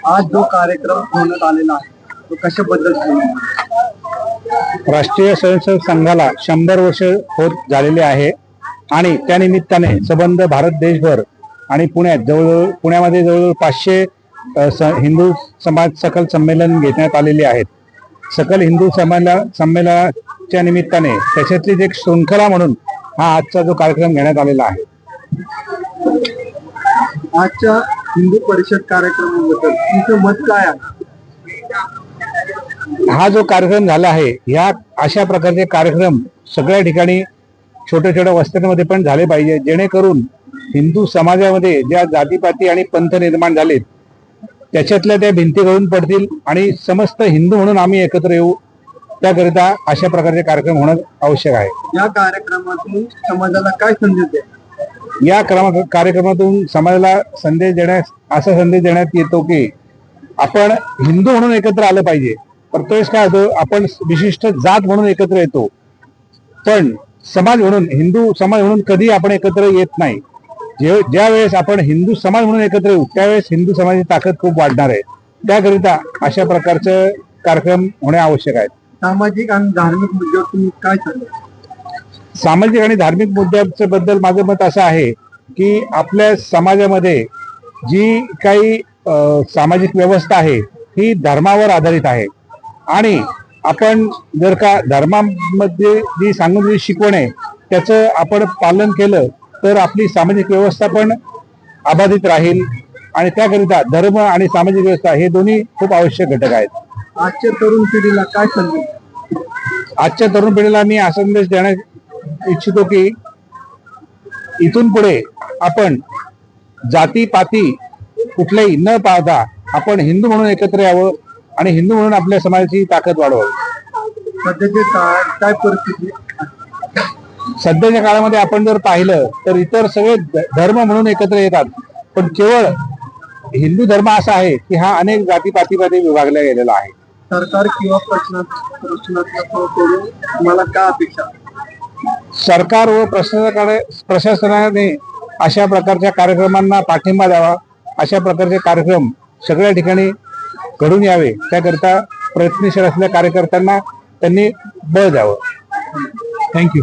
आज जो कार्यक्रम ठेवण्यात आलेला आहे तो कशाबद्दल राष्ट्रीय स्वयंसेवक संघाला 100 वर्ष होत झालेले आहे आणि त्या निमित्ताने संबंध भारत देशभर आणि पुण्यामध्ये जवळजवळ 500 हिंदू समाज सकल संमेलन घेण्यात आलेले आहेत. सकल हिंदू संमेलनाच्या निमित्ताने त्याच्यातलीच एक शृंखला म्हणून हा आजचा जो कार्यक्रम घेण्यात आलेला आहे. आजच्या हिंदू परिषद कार्यक्रमाबद्दल तुमचं मत काय आहे? हा जो कार्यक्रम झाला आहे, या अशा प्रकारचे कार्यक्रम सगळ्या ठिकाणी छोट्या छोट्या वस्त्यांमध्ये पण झाले पाहिजे, जेणेकरून हिंदू समाजामध्ये ज्या जातीपाती आणि पंथ निर्माण झालेत त्याच्यातल्या त्या भिंती गळून पडतील आणि समस्त हिंदू म्हणून आम्ही एकत्र येऊ. त्याकरिता अशा प्रकारचे कार्यक्रम होणं आवश्यक आहे. या कार्यक्रमातून समाजाला काय संदेश द्या? या कार्यक्रमातून समाजाला असा संदेश देण्यात येतो की आपण हिंदू म्हणून एकत्र आलं पाहिजे. प्रत्येक काय होतं, आपण विशिष्ट जात म्हणून एकत्र येतो, पण समाज म्हणून, हिंदू समाज म्हणून कधी आपण एकत्र येत नाही. ज्या वेळेस आपण हिंदू समाज म्हणून एकत्र येऊ त्यावेळेस हिंदू समाजाची ताकद खूप वाढणार आहे. त्याकरिता अशा प्रकारचे कार्यक्रम होणे आवश्यक आहे. सामाजिक आणि धार्मिक मुद्द्यावर तुम्ही काय सांगा? सामाजिक आणि धार्मिक मुद्द्याच्या बद्दल माझं मत असं आहे की आपल्या समाजामध्ये जी काही सामाजिक व्यवस्था आहे ही धर्मावर आधारित आहे आणि आपण जर का धर्मामध्ये जी सांगितलेली शिकवण आहे त्याचं आपण पालन केलं तर आपली सामाजिक व्यवस्था पण अबाधित राहील आणि त्याकरिता धर्म आणि सामाजिक व्यवस्था हे दोन्ही खूप आवश्यक घटक आहेत. आजच्या तरुण पिढीला काय संदेश? आजच्या तरुण पिढीला मी हा संदेश देण्यास इच्छितो की इथून पुढे आपण जातीपाती कुठल्याही न पाहता आपण हिंदू म्हणून एकत्र यावं आणि हिंदू म्हणून आपल्या समाजाची ताकद वाढवावी. सध्याच्या काय परिस्थिती? सध्याच्या काळामध्ये आपण जर पाहिलं तर इतर सगळे धर्म म्हणून एकत्र येतात, पण केवळ हिंदू धर्म असा आहे की हा अनेक जातीपातीमध्ये विभागला गेलेला आहे. सरकार किंवा प्रशासनाकडून तुम्हाला काय अपेक्षा? सरकार व प्रशासनाने अशा प्रकारच्या कार्यक्रमांना पाठिंबा द्यावा. अशा प्रकारचे कार्यक्रम सगळ्या ठिकाणी घडून यावे त्याकरिता प्रयत्नशील असलेल्या कार्यकर्त्यांना त्यांनी बळ द्यावं. थँक्यू.